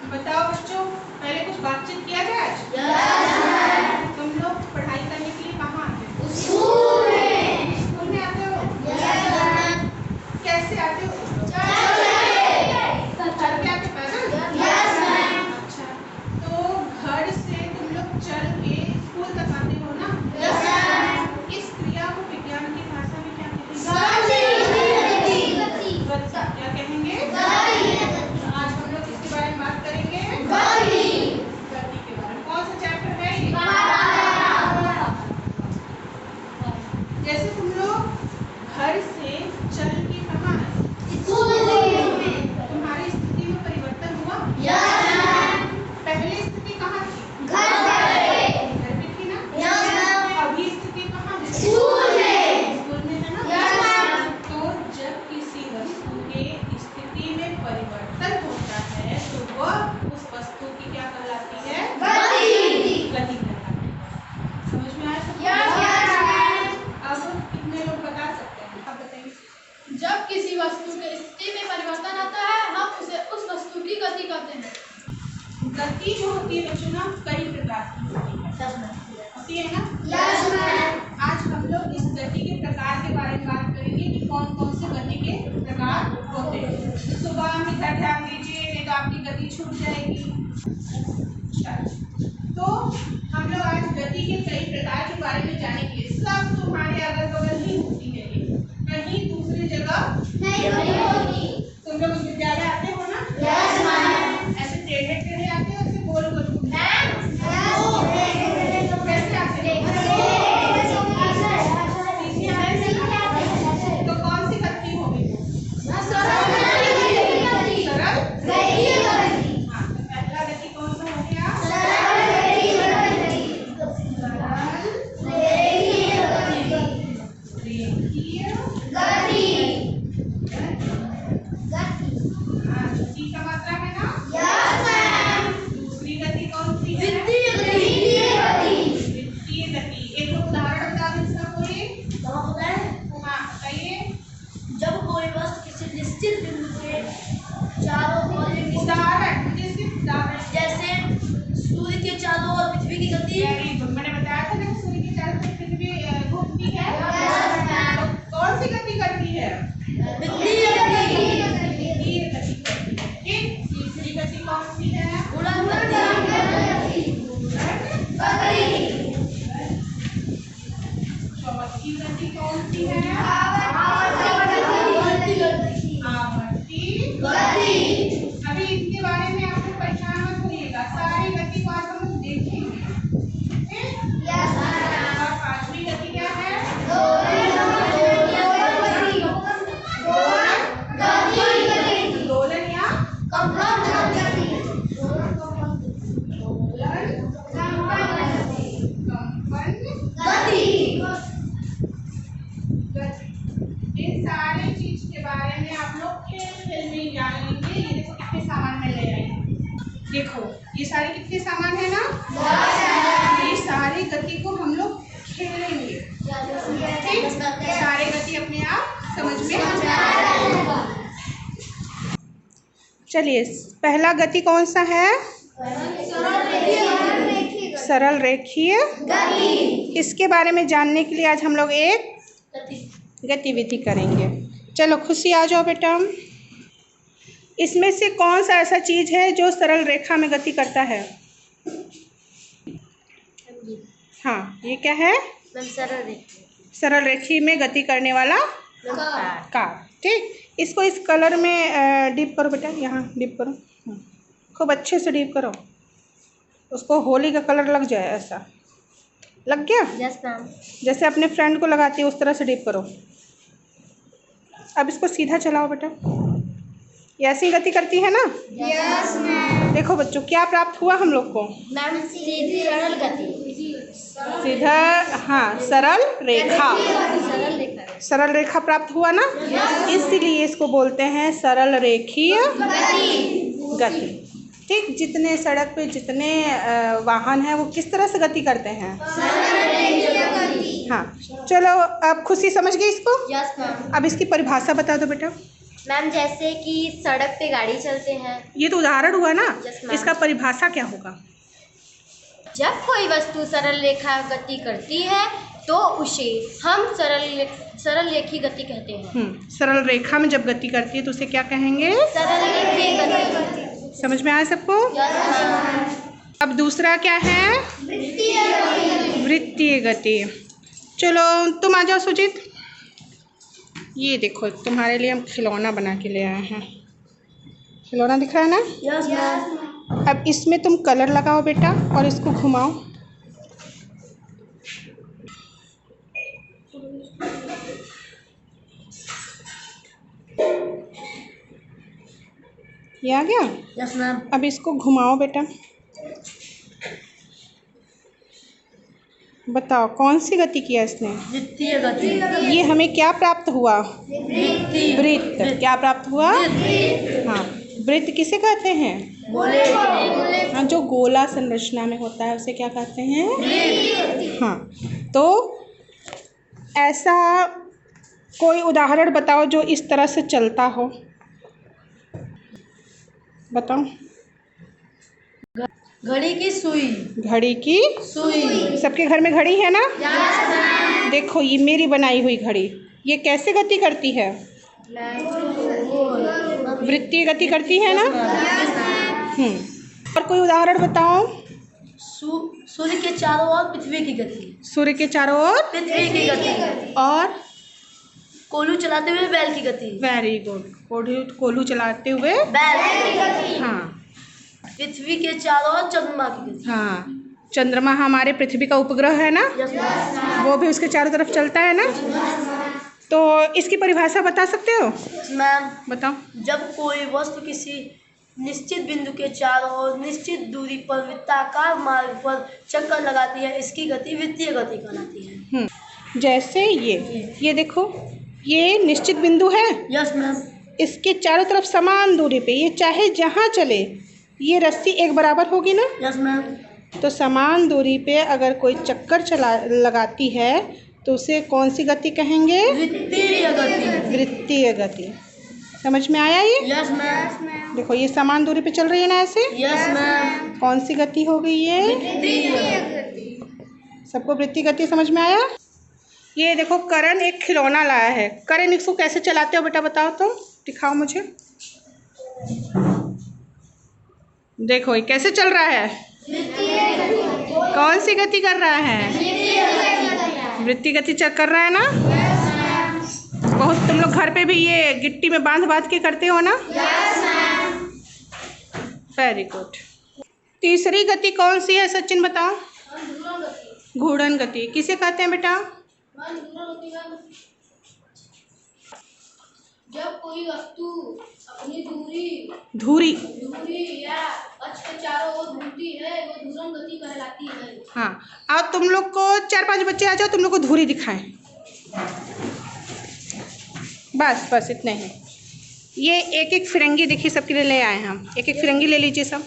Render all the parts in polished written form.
बताओ बच्चों, पहले कुछ बातचीत किया जाए आज? तुम लोग पढ़ाई करने के लिए कहाँ आते हो? स्कूल में आते हो? कैसे आते हो? चल के आते पैदल? अच्छा, तो घर से तुम लोग चल के स्कूल तक आते हो ना? इस क्रिया को विज्ञान की भाषा में क्या कहते हैं? क्या कहेंगे? आज हम लोग इसके बारे में बात करेंगे, गति के बारे में। कौन सा चैप्टर है ये? जैसे तुम लोग घर से चल के कहाँ आए? तुम्हारी स्थिति में परिवर्तन हुआ? पहले स्थिति कहाँ थी? घर पे थी ना? अभी स्थिति कहाँ है? स्कूल में है ना? तो जब किसी वस्तु के स्थिति में परिवर्तन होता है तो वह उस वस्तु की क्या कहलाती है? गति कहलाती है। समझ में आया सबको? अब कितने लोग बता सकते हैं? आप बताइए। जब किसी वस्तु के स्थिति में परिवर्तन आता है हम उसे उस वस्तु की गति कहते हैं। गति जो होती है बच्चों ना कई प्रकार की होती है ना? आज हम लोग इस गति के प्रकार के बारे में बात करेंगे कि कौन कौन से गति के प्रकार होते हैं। सुबह में ध्यान दीजिए, नहीं तो आपकी गति छूट जाएगी। तो हम लोग आज गति के कई प्रकार के बारे में जानेंगे। सब तुम्हारे अगल बगल ही होती है, कहीं दूसरी जगह नहीं होती। तुम लोग विद्यालय आते हो ना? ऐसे टेढ़े टेढ़े आते हो, ऐसे गोल गोल कैसे आते हो? तो कौन सी गति होगी? सरल। हाँ, तो पहला गति कौन सा हो गया? गति का मात्रा है ना? दूसरी गति कौन सी है? वित्तीय गति। एक उदाहरण बता दो इसका कोई। हाँ बताइए। जब कोई वस्तु किसी निश्चित बिंदु के चारों ओर उदाहरण, मुझे सिर्फ उदाहरण। जैसे सूर्य के चारों ओर पृथ्वी की गति। मैंने बताया था ना सूर्य के चारों ओर पृथ्वी घूमती है। तो कौन सी गति करती है? वित्तीय गति। ठीक, तीसरी गति कौन सी है? उड़न गति। चौथी गति कौन सी है? आवर्ती गति। अभी इसके बारे में आप लोग परेशान मत होइएगा, सारी गति को आज हम लोग देखेंगे। और पांचवी गति क्या है? दोलन या इन सारे चीज के बारे में आप लोग खेल में जान लेंगे। ये देखो कितने सामान में ले आए। देखो ये सारे कितने सामान है ना? ये सारी गति को हम लोग खेलेंगे। ठीक, सारे गति अपने आप समझ में आ जाएगा। चलिए, पहला गति कौन सा है? सरल रेखीय गति। इसके बारे में जानने के लिए आज हम लोग एक गतिविधि करेंगे। चलो खुशी आ जाओ बेटा। इसमें से कौन सा ऐसा चीज है जो सरल रेखा में गति करता है? हाँ, ये क्या है? सरल रेखी में गति करने वाला कार। ठीक, इसको इस कलर में डिप करो बेटा, यहाँ डिप करो, खूब अच्छे से डिप करो, उसको होली का कलर लग जाए। ऐसा लग गया? Yes ma'am. जैसे अपने फ्रेंड को लगाती है उस तरह से डिप करो। अब इसको सीधा चलाओ बेटा, ये ऐसी गति करती है ना? Yes ma'am. देखो बच्चों, क्या प्राप्त हुआ हम लोग को? मैम सीधी सरल गति। सीधा, हाँ, सरल रेखा। सरल रेखा प्राप्त हुआ ना? इसलिए इसको बोलते हैं सरल रेखीय गति। ठीक, जितने सड़क पे जितने वाहन हैं वो किस तरह से गति करते हैं? हाँ, चलो अब खुशी समझ गई इसको? Yes ma'am. अब इसकी परिभाषा बता दो बेटा। मैम जैसे कि सड़क पे गाड़ी चलते हैं। ये तो उदाहरण हुआ ना। Yes, ma'am. इसका परिभाषा क्या होगा? जब कोई वस्तु सरल रेखा गति करती है तो उसे हम सरल रेखी गति कहते हैं। सरल रेखा में जब गति करती है तो उसे क्या कहेंगे? सरल रेखी गति। समझ में आया सबको? अब दूसरा क्या है? वृत्तीय गति। चलो तुम आ जाओ सुजीत। ये देखो तुम्हारे लिए हम खिलौना बना के ले आए हैं। खिलौना दिख रहा है ना? Yes ma'am. अब इसमें तुम कलर लगाओ बेटा और इसको घुमाओ। ये आ गया? Yes ma'am. अब इसको घुमाओ बेटा। बताओ कौन सी गति किया इसने? वृत्तीय गति। ये हमें क्या प्राप्त हुआ? वृत्तीय। वृत्त। क्या प्राप्त हुआ? हाँ, वृत्त किसे कहते हैं? गोले। हाँ, जो गोला संरचना में होता है उसे क्या कहते हैं? हाँ, तो ऐसा कोई उदाहरण बताओ जो इस तरह से चलता हो। बताओ। घड़ी की सुई। घड़ी की सुई। सबके घर में घड़ी है ना? देखो ये मेरी बनाई हुई घड़ी, ये कैसे गति करती है? वृत्तीय गति करती है ना? और कोई उदाहरण बताओ। सूर्य के चारों ओर पृथ्वी की गति। सूर्य के चारों ओर पृथ्वी की गति। और कोलू चलाते हुए बैल की गति। Very good. कोल्हू चलाते हुए बैल की गति। हाँ। पृथ्वी के चारों ओर चंद्रमा की गति। हाँ, चंद्रमा हमारे पृथ्वी का उपग्रह है ना? वो भी उसके चारों तरफ चलता है ना? तो इसकी परिभाषा बता सकते हो? मैम बताओ। जब कोई वस्तु किसी निश्चित बिंदु के चारों ओर निश्चित दूरी पर वृत्ताकार मार्ग पर चक्कर लगाती है, इसकी गति वृत्तीय गति कहलाती है। जैसे ये देखो, ये निश्चित बिंदु है। Yes ma'am. इसके चारों तरफ समान दूरी पे ये चाहे जहाँ चले, ये रस्सी एक बराबर होगी ना? Yes ma'am. तो समान दूरी पे अगर कोई चक्कर लगाती है तो उसे कौन सी गति कहेंगे? वृत्तीय गति। वृत्तीय गति। समझ में आया ये? Yes ma'am. देखो ये समान दूरी पे चल रही है ना ऐसे? Yes ma'am. कौन सी गति हो गई ये? वृत्तीय गति। सबको वृत्तीय गति समझ में आया? ये देखो करण एक खिलौना लाया है। करण इसको कैसे चलाते हो बेटा बताओ तो, दिखाओ मुझे। देखो ये कैसे चल रहा है? कौन सी गति कर रहा है? वृत्तीय गति कर रहा है ना? बहुत तुम लोग घर पे भी ये गिट्टी में बांध के करते हो ना? Very good. तीसरी गति कौन सी है सचिन बताओ? घूर्णन गति। किसे कहते हैं बेटा? जब कोई वस्तु अपनी धुरी या अक्ष के चारों ओर घूमती है वो घूर्णन गति कहलाती है। हाँ, अब तुम लोग को 4-5 बच्चे आ जाओ, तुम लोग को धुरी दिखाएं। बस इतने ही। ये एक फिरंगी देखिए सबके लिए ले आए हम। एक फिरंगी ले लीजिए सब।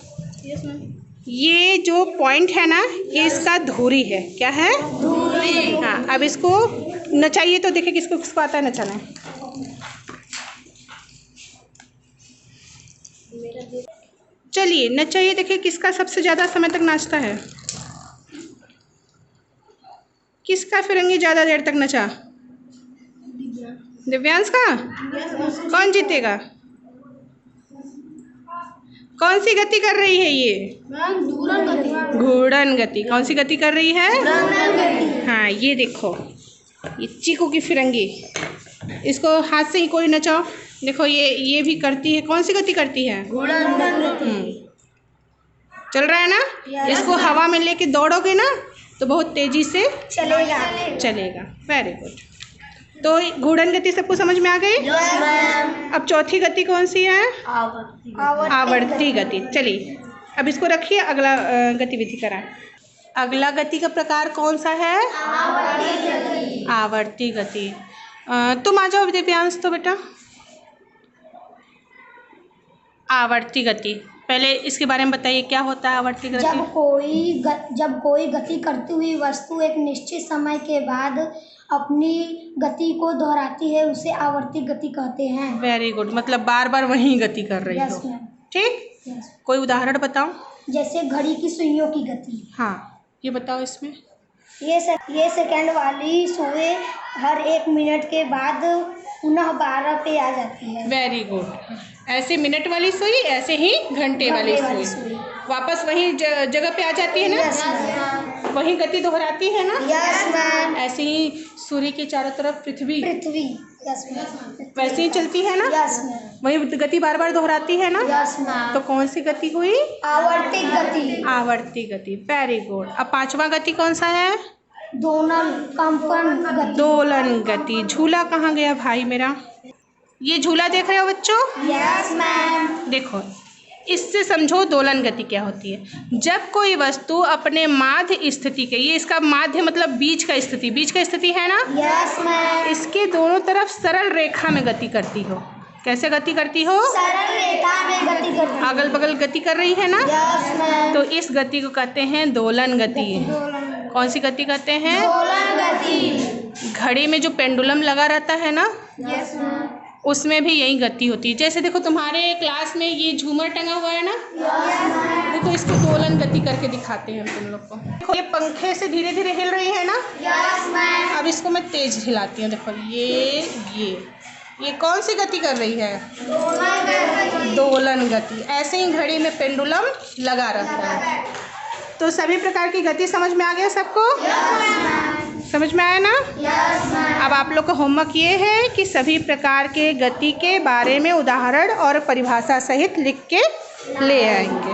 Yes ma'am. ये जो पॉइंट है ना, ये इसका धुरी है। क्या है? धुरी। हाँ, अब इसको नचाइए तो देखिए किसको आता है नचाना। चलिए नचाइए, देखिए किसका सबसे ज़्यादा समय तक नाचता है। किसका फिरंगी ज़्यादा देर तक नचा? दिव्यांश का। कौन जीतेगा? कौन सी गति कर रही है ये? घूर्णन गति। कौन सी गति कर रही है? हाँ, ये देखो ये चीकू की फिरंगी, इसको हाथ से ही कोई नचाओ। देखो ये भी करती है। कौन सी गति करती है? चल रहा है ना? इसको हवा में लेके दौड़ोगे ना तो बहुत तेजी से चलेगा। Very good. तो घूर्णन गति सबको समझ में आ गई? अब चौथी गति कौन सी है? आवर्ती गति। चलिए अब इसको रखिए, अगला गतिविधि कराएं। अगला गति का प्रकार कौन सा है? आवर्ती गति। तुम आ जाओ दिव्यांश तो बेटा। आवर्ती गति, पहले इसके बारे में बताइए क्या होता है आवर्ती गति? जब कोई गति करती हुई वस्तु एक निश्चित समय के बाद अपनी गति को दोहराती है उसे आवर्ती गति कहते हैं। वेरी गुड, मतलब बार बार वही गति कर रही यस हो। मैम। ठीक, यस। कोई उदाहरण बताओ। जैसे घड़ी की सुइयों की गति। हाँ, ये बताओ इसमें। ये सेकंड वाली सुई हर 1 मिनट के बाद पुनः 12 पे आ जाती है। वेरी गुड, ऐसे मिनट वाली सुई, ऐसे ही घंटे वाली सुई वापस वही जगह पे आ जाती है ना। Yes ma'am. वही गति दोहराती है ना। Yes ma'am. ऐसे ही सूर्य के चारों तरफ पृथ्वी यस मैम। वैसे ही चलती है ना। Yes ma'am. वही गति बार बार दोहराती है ना। Yes ma'am. तो कौन सी गति हुई? आवर्ती गति। आवर्ती गति। Very good. अब पांचवा गति कौन सा है? दोलन कंपन गति। दोलन गति। झूला कहाँ गया भाई मेरा? ये झूला देख रहे हो बच्चों? Yes ma'am. देखो, इससे समझो दोलन गति क्या होती है। जब कोई वस्तु अपने माध्य स्थिति के, ये इसका माध्य मतलब बीच का स्थिति है ना। Yes ma'am. इसके दोनों तरफ सरल रेखा में गति करती हो। कैसे गति करती हो? सरल रेखा में गति करती है। अगल बगल गति कर रही है ना। Yes ma'am. तो इस गति को कहते हैं दोलन गति। कौन सी गति कहते हैं? दोलन गति। घड़ी में जो पेंडुलम लगा रहता है ना, यस मैम। उसमें भी यही गति होती है। जैसे देखो तुम्हारे क्लास में ये झूमर टंगा हुआ है ना, देखो इसको दोलन गति करके दिखाते हैं हम तुम लोग को। देखो ये पंखे से धीरे धीरे हिल रही है ना। Yes ma'am. अब इसको मैं तेज हिलाती हूँ। देखो ये कौन सी गति कर रही है? दोलन गति। ऐसे ही घड़ी में पेंडुलम लगा रहता है। तो सभी प्रकार की गति समझ में आ गया सबको? समझ में आया ना? अब आप लोग का होमवर्क ये है कि सभी प्रकार के गति के बारे में उदाहरण और परिभाषा सहित लिख के ले आएंगे।